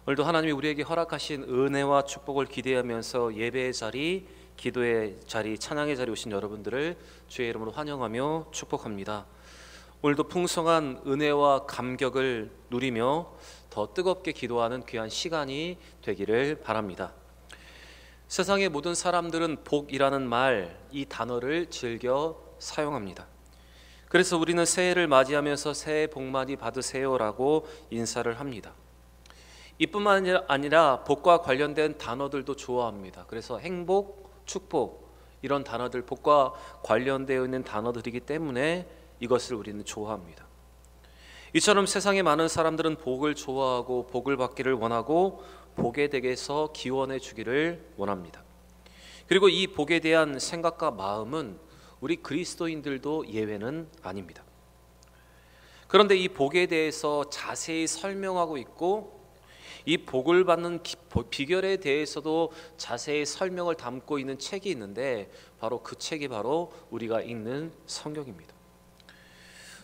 오늘도 하나님이 우리에게 허락하신 은혜와 축복을 기대하면서 예배의 자리, 기도의 자리, 찬양의 자리 오신 여러분들을 주의 이름으로 환영하며 축복합니다. 오늘도 풍성한 은혜와 감격을 누리며 더 뜨겁게 기도하는 귀한 시간이 되기를 바랍니다. 세상의 모든 사람들은 복이라는 말, 이 단어를 즐겨 사용합니다. 그래서 우리는 새해를 맞이하면서 새해 복 많이 받으세요라고 인사를 합니다. 이뿐만 아니라 복과 관련된 단어들도 좋아합니다. 그래서 행복, 축복 이런 단어들, 복과 관련되어 있는 단어들이기 때문에 이것을 우리는 좋아합니다. 이처럼 세상의 많은 사람들은 복을 좋아하고 복을 받기를 원하고 복에 대해서 기원해 주기를 원합니다. 그리고 이 복에 대한 생각과 마음은 우리 그리스도인들도 예외는 아닙니다. 그런데 이 복에 대해서 자세히 설명하고 있고 이 복을 받는 비결에 대해서도 자세히 설명을 담고 있는 책이 있는데 바로 그 책이 바로 우리가 읽는 성경입니다.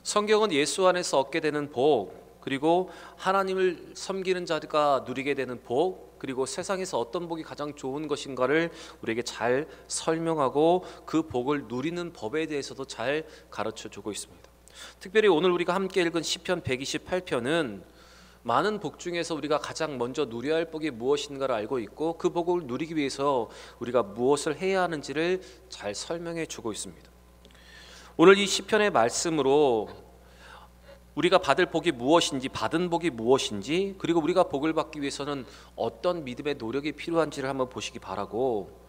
성경은 예수 안에서 얻게 되는 복, 그리고 하나님을 섬기는 자가 누리게 되는 복, 그리고 세상에서 어떤 복이 가장 좋은 것인가를 우리에게 잘 설명하고 그 복을 누리는 법에 대해서도 잘 가르쳐 주고 있습니다. 특별히 오늘 우리가 함께 읽은 시편 128편은 많은 복 중에서 우리가 가장 먼저 누려야 할 복이 무엇인가를 알고 있고 그 복을 누리기 위해서 우리가 무엇을 해야 하는지를 잘 설명해 주고 있습니다. 오늘 이 시편의 말씀으로 우리가 받을 복이 무엇인지, 받은 복이 무엇인지, 그리고 우리가 복을 받기 위해서는 어떤 믿음의 노력이 필요한지를 한번 보시기 바라고,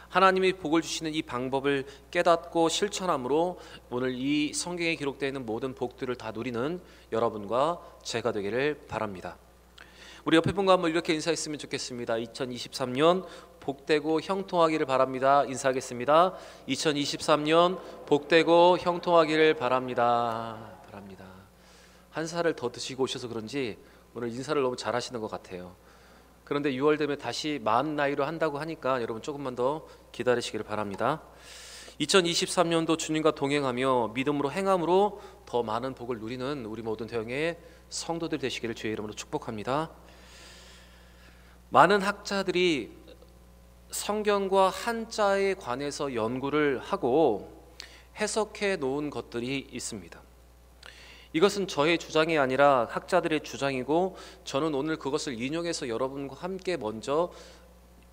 하나님이 복을 주시는 이 방법을 깨닫고 실천함으로 오늘 이 성경에 기록되어 있는 모든 복들을 다 누리는 여러분과 제가 되기를 바랍니다. 우리 옆에 분과 한번 이렇게 인사했으면 좋겠습니다. 2023년 복되고 형통하기를 바랍니다. 인사하겠습니다. 2023년 복되고 형통하기를 바랍니다. 한 살을 더 드시고 오셔서 그런지 오늘 인사를 너무 잘하시는 것 같아요. 그런데 6월 되면 다시 마흔 나이로 한다고 하니까 여러분 조금만 더 기다리시기를 바랍니다. 2023년도 주님과 동행하며 믿음으로 행함으로 더 많은 복을 누리는 우리 모든 대형의 성도들 되시기를 주의 이름으로 축복합니다. 많은 학자들이 성경과 한자에 관해서 연구를 하고 해석해 놓은 것들이 있습니다. 이것은 저의 주장이 아니라 학자들의 주장이고 저는 오늘 그것을 인용해서 여러분과 함께 먼저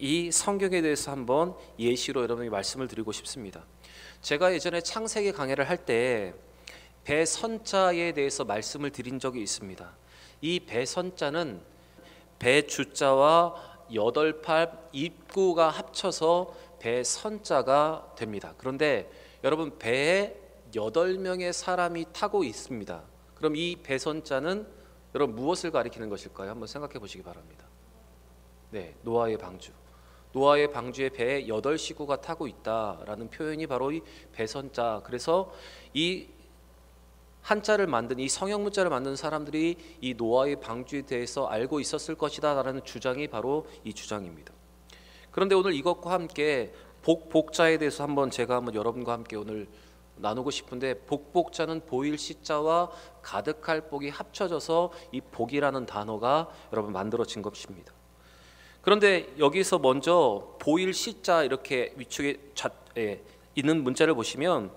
이 성경에 대해서 한번 예시로 여러분에게 말씀을 드리고 싶습니다. 제가 예전에 창세기 강해를 할 때 배선자에 대해서 말씀을 드린 적이 있습니다. 이 배선자는 배주자와 8팔 입구가 합쳐서 배선자가 됩니다. 그런데 여러분 배에 8명의 사람이 타고 있습니다. 그럼 이 배선자는 여러분 무엇을 가리키는 것일까요? 한번 생각해 보시기 바랍니다. 네, 노아의 방주. 노아의 방주에 배에 8식구가 타고 있다라는 표현이 바로 이 배선자. 그래서 이 한자를 만든 이 성형문자를 만든 사람들이 이 노아의 방주에 대해서 알고 있었을 것이다 라는 주장이 바로 이 주장입니다. 그런데 오늘 이것과 함께 복자에 대해서 제가 여러분과 함께 오늘 나누고 싶은데, 복자는 보일 시자와 가득할 복이 합쳐져서 이 복이라는 단어가 여러분 만들어진 것입니다. 그런데 여기서 먼저 보일 시자 이렇게 위축에 있는 문자를 보시면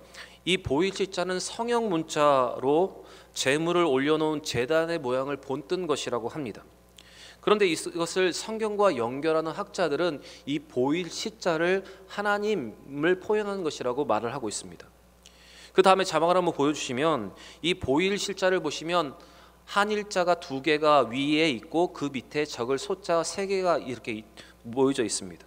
이 보일 시자는 성형 문자로 제물을 올려놓은 제단의 모양을 본뜬 것이라고 합니다. 그런데 이것을 성경과 연결하는 학자들은 이 보일 시자를 하나님을 표현하는 것이라고 말을 하고 있습니다. 그 다음에 자막을 한번 보여주시면 이 보일 실자를 보시면 한일자가 2개가 위에 있고 그 밑에 적을 소자 3개가 이렇게 모여져 있습니다.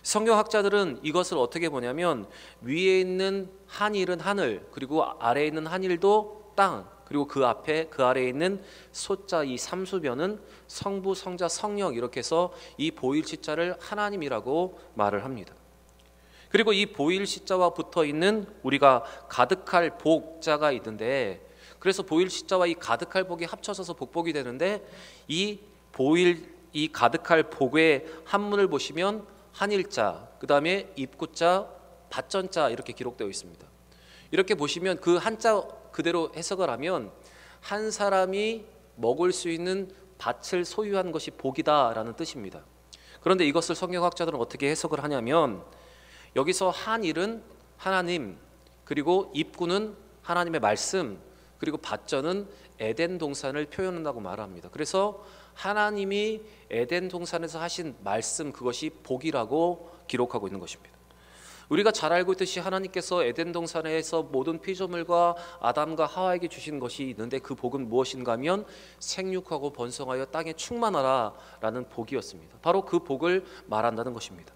성경학자들은 이것을 어떻게 보냐면 위에 있는 한일은 하늘, 그리고 아래에 있는 한일도 땅, 그리고 그 앞에 그 아래에 있는 소자 이 삼수변은 성부, 성자, 성령 이렇게 해서 이 보일 시자를 하나님이라고 말을 합니다. 그리고 이 보일 시자와 붙어 있는 우리가 가득할 복자가 있는데, 그래서 보일 시자와 이 가득할 복이 합쳐져서 복복이 되는데, 이 가득할 복의 한문을 보시면 한일자, 그 다음에 입구자, 밭전자 이렇게 기록되어 있습니다. 이렇게 보시면 그 한자 그대로 해석을 하면 한 사람이 먹을 수 있는 밭을 소유한 것이 복이다라는 뜻입니다. 그런데 이것을 성경학자들은 어떻게 해석을 하냐면 여기서 한일은 하나님, 그리고 입구는 하나님의 말씀, 그리고 밭전은 에덴 동산을 표현한다고 말합니다. 그래서 하나님이 에덴 동산에서 하신 말씀, 그것이 복이라고 기록하고 있는 것입니다. 우리가 잘 알고 있듯이 하나님께서 에덴 동산에서 모든 피조물과 아담과 하와에게 주신 것이 있는데 그 복은 무엇인가 하면 생육하고 번성하여 땅에 충만하라 라는 복이었습니다. 바로 그 복을 말한다는 것입니다.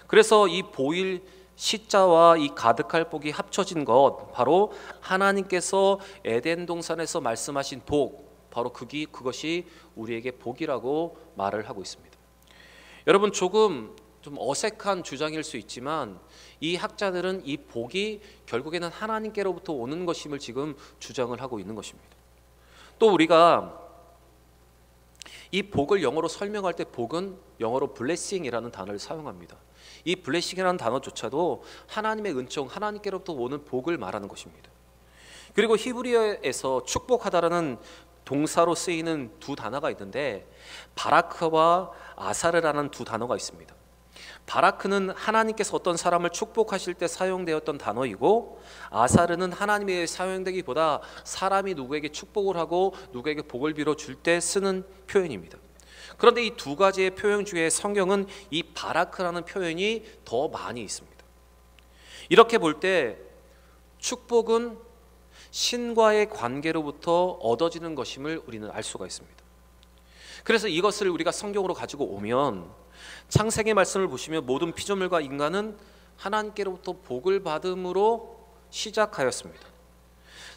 그래서 이 보일 시자와 이 가득할 복이 합쳐진 것, 바로 하나님께서 에덴 동산에서 말씀하신 복, 바로 그것이 우리에게 복이라고 말을 하고 있습니다. 여러분, 좀 어색한 주장일 수 있지만 이 학자들은 이 복이 결국에는 하나님께로부터 오는 것임을 지금 주장을 하고 있는 것입니다. 또 우리가 이 복을 영어로 설명할 때 복은 영어로 blessing이라는 단어를 사용합니다. 이 blessing이라는 단어조차도 하나님의 은총, 하나님께로부터 오는 복을 말하는 것입니다. 그리고 히브리어에서 축복하다라는 동사로 쓰이는 두 단어가 있는데 바라크와 아사르라는 두 단어가 있습니다. 바라크는 하나님께서 어떤 사람을 축복하실 때 사용되었던 단어이고, 아사르는 하나님의 사용되기보다 사람이 누구에게 축복을 하고 누구에게 복을 빌어줄 때 쓰는 표현입니다. 그런데 이 두 가지의 표현 중에 성경은 이 바라크라는 표현이 더 많이 있습니다. 이렇게 볼 때 축복은 신과의 관계로부터 얻어지는 것임을 우리는 알 수가 있습니다. 그래서 이것을 우리가 성경으로 가지고 오면 창세기 말씀을 보시면 모든 피조물과 인간은 하나님께로부터 복을 받음으로 시작하였습니다.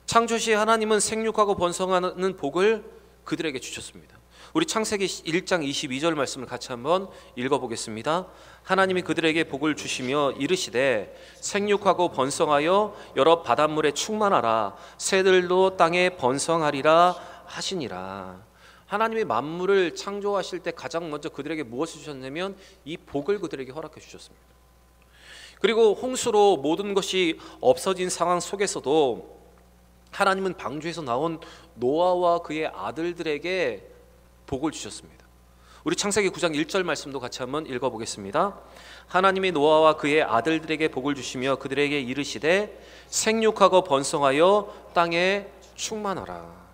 창조시 하나님은 생육하고 번성하는 복을 그들에게 주셨습니다. 우리 창세기 1장 22절 말씀을 같이 한번 읽어보겠습니다. 하나님이 그들에게 복을 주시며 이르시되 생육하고 번성하여 여러 바닷물에 충만하라, 새들도 땅에 번성하리라 하시니라. 하나님이 만물을 창조하실 때 가장 먼저 그들에게 무엇을 주셨냐면 이 복을 그들에게 허락해 주셨습니다. 그리고 홍수로 모든 것이 없어진 상황 속에서도 하나님은 방주에서 나온 노아와 그의 아들들에게 복을 주셨습니다. 우리 창세기 9장 1절 말씀도 같이 한번 읽어보겠습니다. 하나님이 노아와 그의 아들들에게 복을 주시며 그들에게 이르시되 생육하고 번성하여 땅에 충만하라.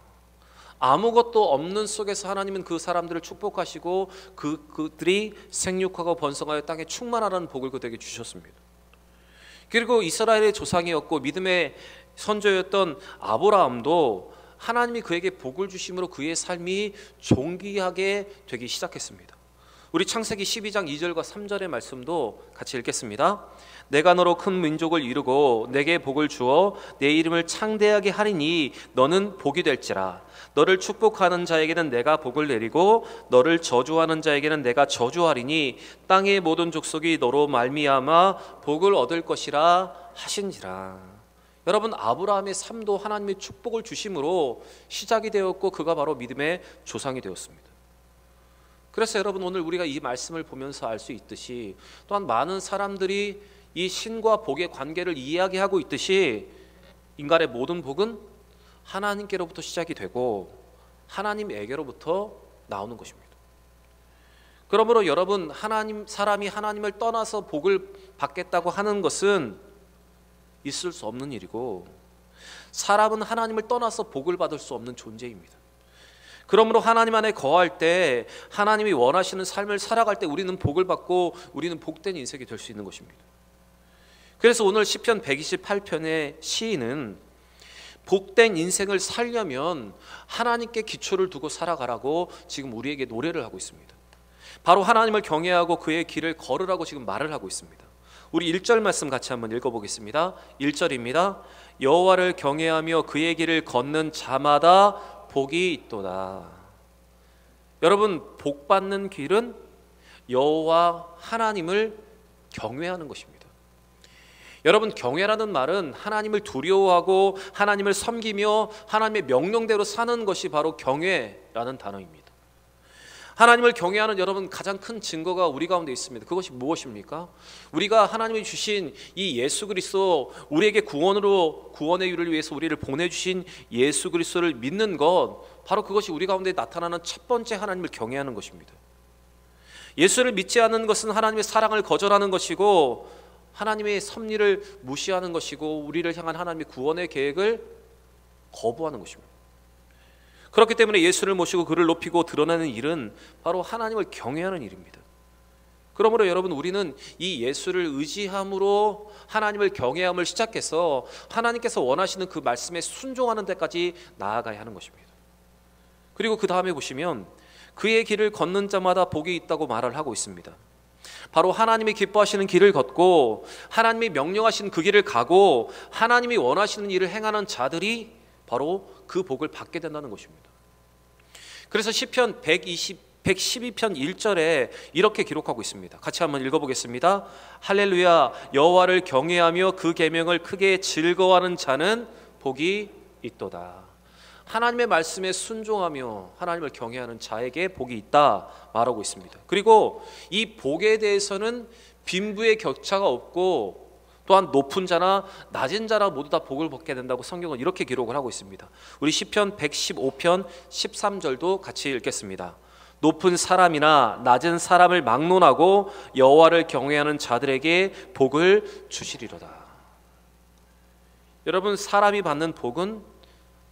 아무것도 없는 속에서 하나님은 그 사람들을 축복하시고 그들이 생육하고 번성하여 땅에 충만하라는 복을 그들에게 주셨습니다. 그리고 이스라엘의 조상이었고 믿음의 선조였던 아브라함도 하나님이 그에게 복을 주심으로 그의 삶이 존귀하게 되기 시작했습니다. 우리 창세기 12장 2절과 3절의 말씀도 같이 읽겠습니다. 내가 너로 큰 민족을 이루고 내게 복을 주어 내 이름을 창대하게 하리니 너는 복이 될지라. 너를 축복하는 자에게는 내가 복을 내리고 너를 저주하는 자에게는 내가 저주하리니 땅의 모든 족속이 너로 말미암아 복을 얻을 것이라 하신지라. 여러분, 아브라함의 삶도 하나님의 축복을 주심으로 시작이 되었고 그가 바로 믿음의 조상이 되었습니다. 그래서 여러분, 오늘 우리가 이 말씀을 보면서 알 수 있듯이 또한 많은 사람들이 이 신과 복의 관계를 이야기하고 있듯이 인간의 모든 복은 하나님께로부터 시작이 되고 하나님에게로부터 나오는 것입니다. 그러므로 여러분, 사람이 하나님을 떠나서 복을 받겠다고 하는 것은 있을 수 없는 일이고, 사람은 하나님을 떠나서 복을 받을 수 없는 존재입니다. 그러므로 하나님 안에 거할 때, 하나님이 원하시는 삶을 살아갈 때 우리는 복을 받고 우리는 복된 인생이 될 수 있는 것입니다. 그래서 오늘 시편 128편의 시인은 복된 인생을 살려면 하나님께 기초를 두고 살아가라고 지금 우리에게 노래를 하고 있습니다. 바로 하나님을 경외하고 그의 길을 걸으라고 지금 말을 하고 있습니다. 우리 1절 말씀 같이 한번 읽어보겠습니다. 1절입니다. 여호와를 경외하며 그의 길을 걷는 자마다 복이 있도다. 여러분, 복 받는 길은 여호와 하나님을 경외하는 것입니다. 여러분, 경외라는 말은 하나님을 두려워하고 하나님을 섬기며 하나님의 명령대로 사는 것이 바로 경외라는 단어입니다. 하나님을 경외하는 여러분 가장 큰 증거가 우리 가운데 있습니다. 그것이 무엇입니까? 우리가 하나님이 주신 이 예수 그리스도, 우리에게 구원의 일을 위해서 우리를 보내주신 예수 그리스도를 믿는 것, 바로 그것이 우리 가운데 나타나는 첫 번째 하나님을 경외하는 것입니다. 예수를 믿지 않는 것은 하나님의 사랑을 거절하는 것이고 하나님의 섭리를 무시하는 것이고 우리를 향한 하나님의 구원의 계획을 거부하는 것입니다. 그렇기 때문에 예수를 모시고 그를 높이고 드러내는 일은 바로 하나님을 경외하는 일입니다. 그러므로 여러분, 우리는 이 예수를 의지함으로 하나님을 경외함을 시작해서 하나님께서 원하시는 그 말씀에 순종하는 데까지 나아가야 하는 것입니다. 그리고 그 다음에 보시면 그의 길을 걷는 자마다 복이 있다고 말을 하고 있습니다. 바로 하나님이 기뻐하시는 길을 걷고 하나님이 명령하신 그 길을 가고 하나님이 원하시는 일을 행하는 자들이 바로 그 복을 받게 된다는 것입니다. 그래서 시편 112편 1절에 이렇게 기록하고 있습니다. 같이 한번 읽어보겠습니다. 할렐루야, 여호와를 경외하며 그 계명을 크게 즐거워하는 자는 복이 있도다. 하나님의 말씀에 순종하며 하나님을 경외하는 자에게 복이 있다 말하고 있습니다. 그리고 이 복에 대해서는 빈부의 격차가 없고 또한 높은 자나 낮은 자나 모두 다 복을 받게 된다고 성경은 이렇게 기록을 하고 있습니다. 우리 시편 115편 13절도 같이 읽겠습니다. 높은 사람이나 낮은 사람을 막론하고 여호와를 경외하는 자들에게 복을 주시리로다. 여러분, 사람이 받는 복은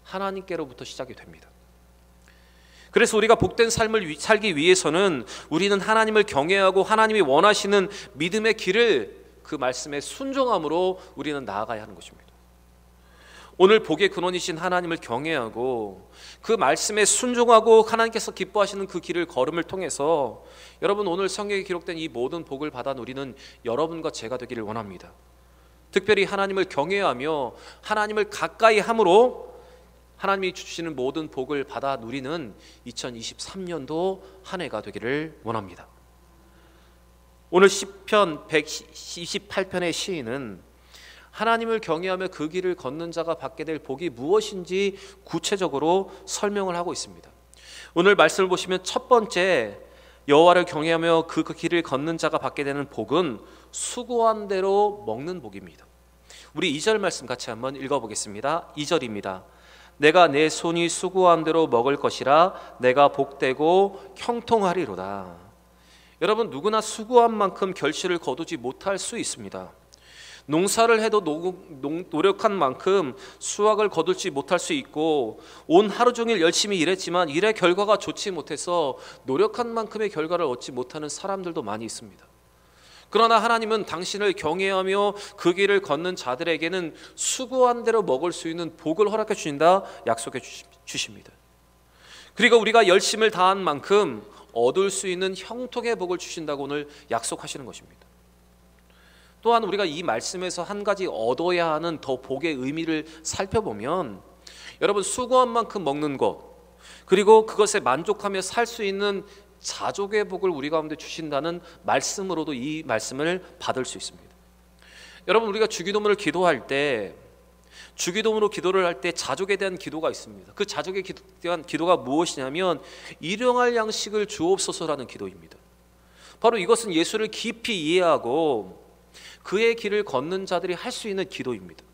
하나님께로부터 시작이 됩니다. 그래서 우리가 복된 삶을 살기 위해서는 우리는 하나님을 경외하고 하나님이 원하시는 믿음의 길을 그 말씀에 순종함으로 우리는 나아가야 하는 것입니다. 오늘 복의 근원이신 하나님을 경외하고 그 말씀에 순종하고 하나님께서 기뻐하시는 그 길을 걸음을 통해서 여러분, 오늘 성경에 기록된 이 모든 복을 받아 누리는 여러분과 제가 되기를 원합니다. 특별히 하나님을 경외하며 하나님을 가까이 함으로 하나님이 주시는 모든 복을 받아 누리는 2023년도 한 해가 되기를 원합니다. 오늘 시편 128편의 시인은 하나님을 경외하며 그 길을 걷는 자가 받게 될 복이 무엇인지 구체적으로 설명을 하고 있습니다. 오늘 말씀을 보시면 첫 번째, 여호와를 경외하며 그 길을 걷는 자가 받게 되는 복은 수고한 대로 먹는 복입니다. 우리 2절 말씀 같이 한번 읽어보겠습니다. 2절입니다. 내가 내 손이 수고한 대로 먹을 것이라 내가 복되고 형통하리로다. 여러분, 누구나 수고한 만큼 결실을 거두지 못할 수 있습니다. 농사를 해도 노력한 만큼 수확을 거두지 못할 수 있고 온 하루 종일 열심히 일했지만 일의 결과가 좋지 못해서 노력한 만큼의 결과를 얻지 못하는 사람들도 많이 있습니다. 그러나 하나님은 당신을 경외하며 그 길을 걷는 자들에게는 수고한 대로 먹을 수 있는 복을 허락해 주신다 약속해 주십니다. 그리고 우리가 열심을 다한 만큼 얻을 수 있는 형통의 복을 주신다고 오늘 약속하시는 것입니다. 또한 우리가 이 말씀에서 한 가지 얻어야 하는 더 복의 의미를 살펴보면 여러분, 수고한 만큼 먹는 것, 그리고 그것에 만족하며 살 수 있는 자족의 복을 우리 가운데 주신다는 말씀으로도 이 말씀을 받을 수 있습니다. 여러분, 우리가 주기도문을 기도할 때, 주기도문으로 기도를 할 때 자족에 대한 기도가 있습니다. 그 자족에 대한 기도가 무엇이냐면 일용할 양식을 주옵소서라는 기도입니다. 바로 이것은 예수를 깊이 이해하고 그의 길을 걷는 자들이 할 수 있는 기도입니다.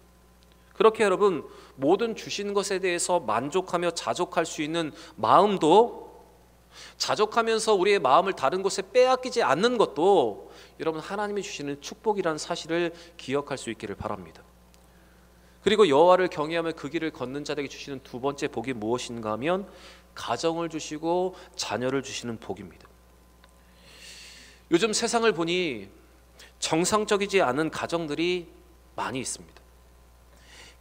그렇게 여러분, 모든 주신 것에 대해서 만족하며 자족할 수 있는 마음도, 자족하면서 우리의 마음을 다른 곳에 빼앗기지 않는 것도 여러분, 하나님이 주시는 축복이라는 사실을 기억할 수 있기를 바랍니다. 그리고 여호와를 경외하며 그 길을 걷는 자들에게 주시는 두 번째 복이 무엇인가 하면 가정을 주시고 자녀를 주시는 복입니다. 요즘 세상을 보니 정상적이지 않은 가정들이 많이 있습니다.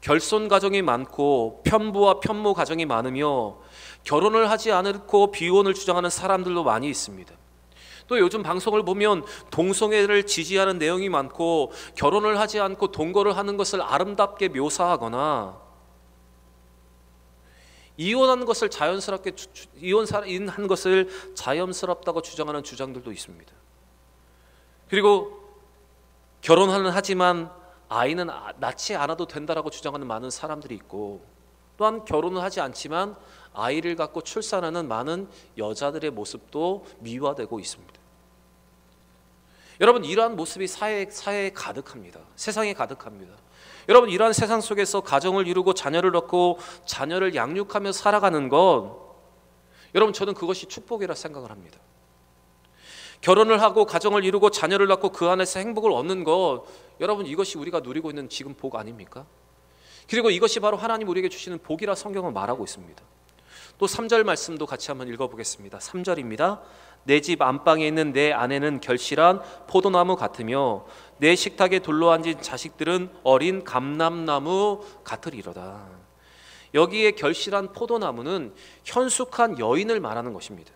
결손 가정이 많고 편부와 편모 가정이 많으며 결혼을 하지 않고 비혼을 주장하는 사람들도 많이 있습니다. 또 요즘 방송을 보면 동성애를 지지하는 내용이 많고 결혼을 하지 않고 동거를 하는 것을 아름답게 묘사하거나 이혼한 것을 이혼한 것을 자연스럽다고 주장하는 주장들도 있습니다. 그리고 결혼은 하지만 아이는 낳지 않아도 된다라고 주장하는 많은 사람들이 있고, 또한 결혼을 하지 않지만 아이를 갖고 출산하는 많은 여자들의 모습도 미화되고 있습니다. 여러분, 이러한 모습이 사회에 가득합니다. 세상에 가득합니다. 여러분, 이러한 세상 속에서 가정을 이루고 자녀를 낳고 자녀를 양육하며 살아가는 것, 여러분, 저는 그것이 축복이라 생각을 합니다. 결혼을 하고 가정을 이루고 자녀를 낳고 그 안에서 행복을 얻는 것, 여러분, 이것이 우리가 누리고 있는 지금 복 아닙니까? 그리고 이것이 바로 하나님 우리에게 주시는 복이라 성경은 말하고 있습니다. 또 3절 말씀도 같이 한번 읽어보겠습니다. 3절입니다. 내 집 안방에 있는 내 아내는 결실한 포도나무 같으며 내 식탁에 둘러앉은 자식들은 어린 감람나무 같으리로다. 여기에 결실한 포도나무는 현숙한 여인을 말하는 것입니다.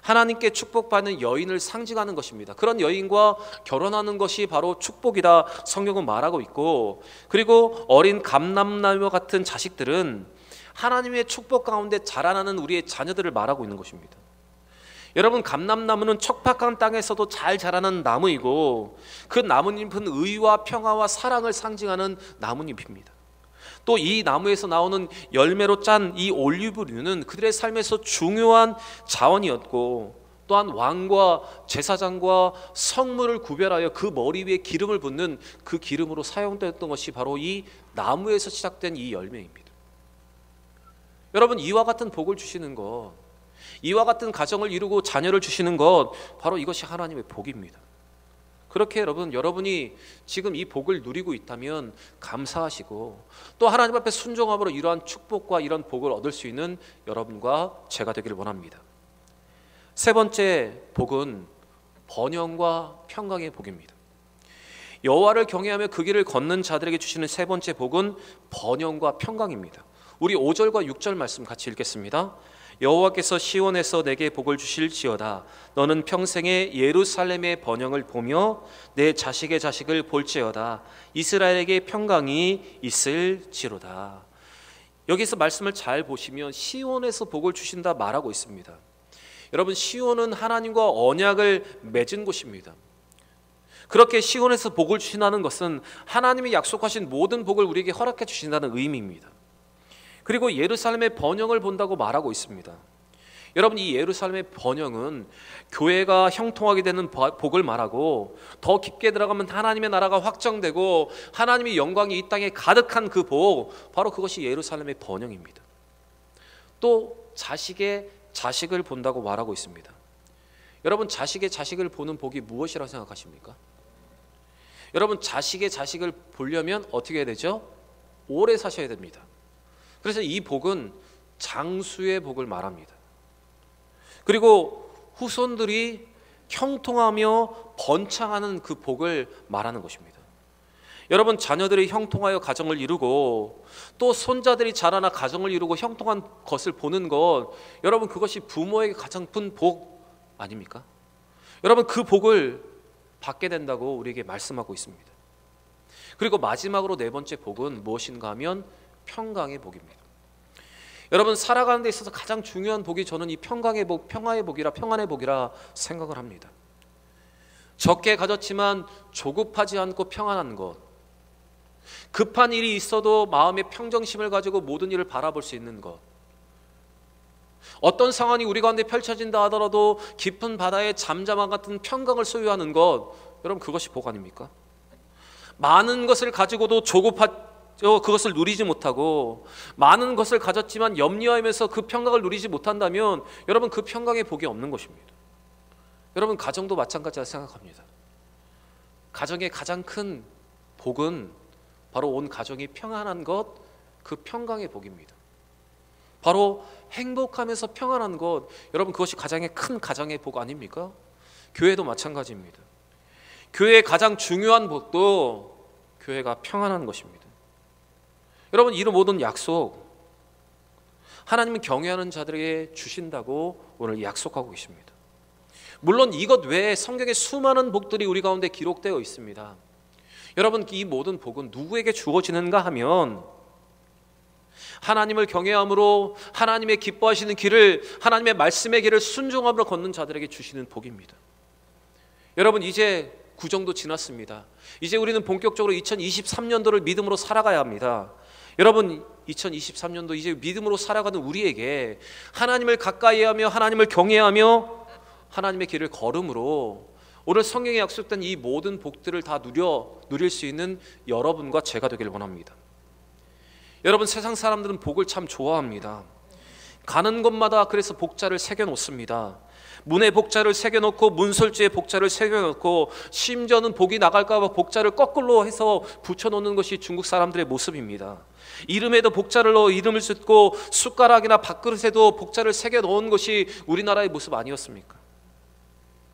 하나님께 축복받는 여인을 상징하는 것입니다. 그런 여인과 결혼하는 것이 바로 축복이다 성경은 말하고 있고, 그리고 어린 감람나무 같은 자식들은 하나님의 축복 가운데 자라나는 우리의 자녀들을 말하고 있는 것입니다. 여러분, 감람나무는 척박한 땅에서도 잘 자라는 나무이고 그 나뭇잎은 의와 평화와 사랑을 상징하는 나뭇잎입니다. 또 이 나무에서 나오는 열매로 짠 이 올리브유는 그들의 삶에서 중요한 자원이었고, 또한 왕과 제사장과 성물을 구별하여 그 머리 위에 기름을 붓는 그 기름으로 사용되었던 것이 바로 이 나무에서 시작된 이 열매입니다. 여러분, 이와 같은 복을 주시는 것, 이와 같은 가정을 이루고 자녀를 주시는 것, 바로 이것이 하나님의 복입니다. 그렇게 여러분이 지금 이 복을 누리고 있다면 감사하시고, 또 하나님 앞에 순종함으로 이러한 축복과 이런 복을 얻을 수 있는 여러분과 제가 되기를 원합니다. 세 번째 복은 번영과 평강의 복입니다. 여호와를 경외하며 그 길을 걷는 자들에게 주시는 세 번째 복은 번영과 평강입니다. 우리 5절과 6절 말씀 같이 읽겠습니다. 여호와께서 시온에서 내게 복을 주실지어다. 너는 평생에 예루살렘의 번영을 보며 내 자식의 자식을 볼지어다. 이스라엘에게 평강이 있을지로다. 여기서 말씀을 잘 보시면 시온에서 복을 주신다 말하고 있습니다. 여러분, 시온은 하나님과 언약을 맺은 곳입니다. 그렇게 시온에서 복을 주신다는 것은 하나님이 약속하신 모든 복을 우리에게 허락해 주신다는 의미입니다. 그리고 예루살렘의 번영을 본다고 말하고 있습니다. 여러분, 이 예루살렘의 번영은 교회가 형통하게 되는 복을 말하고, 더 깊게 들어가면 하나님의 나라가 확정되고 하나님의 영광이 이 땅에 가득한 그 복, 바로 그것이 예루살렘의 번영입니다. 또 자식의 자식을 본다고 말하고 있습니다. 여러분, 자식의 자식을 보는 복이 무엇이라고 생각하십니까? 여러분, 자식의 자식을 보려면 어떻게 해야 되죠? 오래 사셔야 됩니다. 그래서 이 복은 장수의 복을 말합니다. 그리고 후손들이 형통하며 번창하는 그 복을 말하는 것입니다. 여러분, 자녀들이 형통하여 가정을 이루고 또 손자들이 자라나 가정을 이루고 형통한 것을 보는 것, 여러분, 그것이 부모에게 가장 큰 복 아닙니까? 여러분, 그 복을 받게 된다고 우리에게 말씀하고 있습니다. 그리고 마지막으로 네 번째 복은 무엇인가 하면 평강의 복입니다. 여러분, 살아가는 데 있어서 가장 중요한 복이 저는 이 평강의 복, 평화의 복이라, 평안의 복이라 생각을 합니다. 적게 가졌지만 조급하지 않고 평안한 것, 급한 일이 있어도 마음의 평정심을 가지고 모든 일을 바라볼 수 있는 것, 어떤 상황이 우리 가운데 펼쳐진다 하더라도 깊은 바다의 잠잠함 같은 평강을 소유하는 것, 여러분, 그것이 복 아닙니까? 많은 것을 가지고도 그것을 누리지 못하고, 많은 것을 가졌지만 염려하면서 그 평강을 누리지 못한다면 여러분, 그 평강의 복이 없는 것입니다. 여러분, 가정도 마찬가지라 생각합니다. 가정의 가장 큰 복은 바로 온 가정이 평안한 것, 그 평강의 복입니다. 바로 행복하면서 평안한 것, 여러분, 그것이 가장 큰 가정의 복 아닙니까? 교회도 마찬가지입니다. 교회의 가장 중요한 복도 교회가 평안한 것입니다. 여러분, 이런 모든 약속 하나님은 경외하는 자들에게 주신다고 오늘 약속하고 계십니다. 물론 이것 외에 성경에 수많은 복들이 우리 가운데 기록되어 있습니다. 여러분, 이 모든 복은 누구에게 주어지는가 하면 하나님을 경외함으로 하나님의 기뻐하시는 길을, 하나님의 말씀의 길을 순종함으로 걷는 자들에게 주시는 복입니다. 여러분, 이제 구정도 지났습니다. 이제 우리는 본격적으로 2023년도를 믿음으로 살아가야 합니다. 여러분 2023년도 이제 믿음으로 살아가는 우리에게 하나님을 가까이하며 하나님을 경외하며 하나님의 길을 걸음으로 오늘 성경에 약속된 이 모든 복들을 다 누릴 수 있는 여러분과 제가 되길 원합니다. 여러분, 세상 사람들은 복을 참 좋아합니다. 가는 곳마다 그래서 복자를 새겨놓습니다. 문에 복자를 새겨놓고 문설주에 복자를 새겨놓고 심지어는 복이 나갈까 봐 복자를 거꾸로 해서 붙여놓는 것이 중국 사람들의 모습입니다. 이름에도 복자를 넣어 이름을 짓고 숟가락이나 밥그릇에도 복자를 새겨놓은 것이 우리나라의 모습 아니었습니까?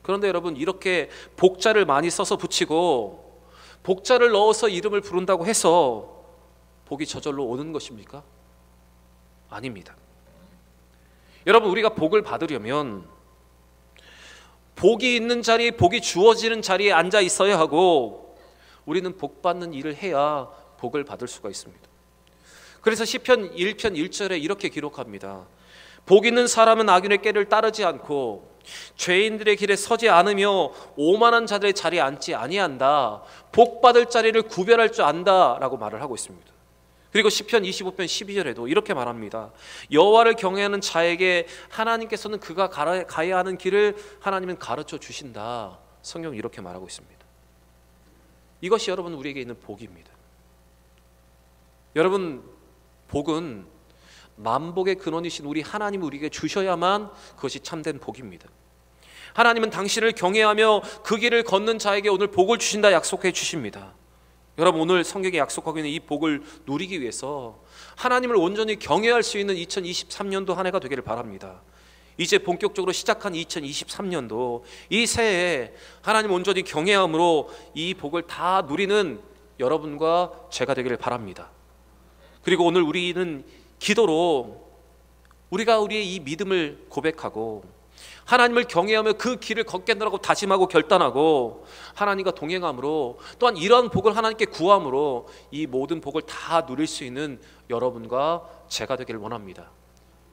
그런데 여러분, 이렇게 복자를 많이 써서 붙이고 복자를 넣어서 이름을 부른다고 해서 복이 저절로 오는 것입니까? 아닙니다. 여러분, 우리가 복을 받으려면 복이 있는 자리, 복이 주어지는 자리에 앉아 있어야 하고 우리는 복 받는 일을 해야 복을 받을 수가 있습니다. 그래서 시편 1편 1절에 이렇게 기록합니다. 복 있는 사람은 악인의 꾀를 따르지 않고 죄인들의 길에 서지 않으며 오만한 자들의 자리에 앉지 아니한다. 복 받을 자리를 구별할 줄 안다라고 말을 하고 있습니다. 그리고 시편 25편 12절에도 이렇게 말합니다. 여호와를 경외하는 자에게 하나님께서는 그가 가야 하는 길을 하나님은 가르쳐 주신다. 성경이 이렇게 말하고 있습니다. 이것이 여러분 우리에게 있는 복입니다. 여러분, 복은 만복의 근원이신 우리 하나님이 우리에게 주셔야만 그것이 참된 복입니다. 하나님은 당신을 경외하며 그 길을 걷는 자에게 오늘 복을 주신다 약속해 주십니다. 여러분, 오늘 성경에 약속하고 있는 이 복을 누리기 위해서 하나님을 온전히 경외할 수 있는 2023년도 한 해가 되기를 바랍니다. 이제 본격적으로 시작한 2023년도 이 새해에 하나님 온전히 경외함으로 이 복을 다 누리는 여러분과 제가 되기를 바랍니다. 그리고 오늘 우리는 기도로 우리가 우리의 이 믿음을 고백하고 하나님을 경외하며 그 길을 걷겠노라고 다짐하고 결단하고 하나님과 동행함으로 또한 이러한 복을 하나님께 구함으로 이 모든 복을 다 누릴 수 있는 여러분과 제가 되기를 원합니다.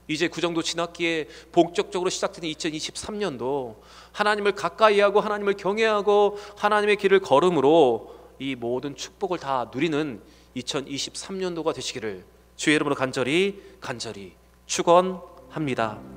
이제 그 정도 지났기에 본격적으로 시작된 2023년도 하나님을 가까이 하고 하나님을 경외하고 하나님의 길을 걸음으로 이 모든 축복을 다 누리는 2023년도가 되시기를 주의 이름으로 간절히 축원합니다.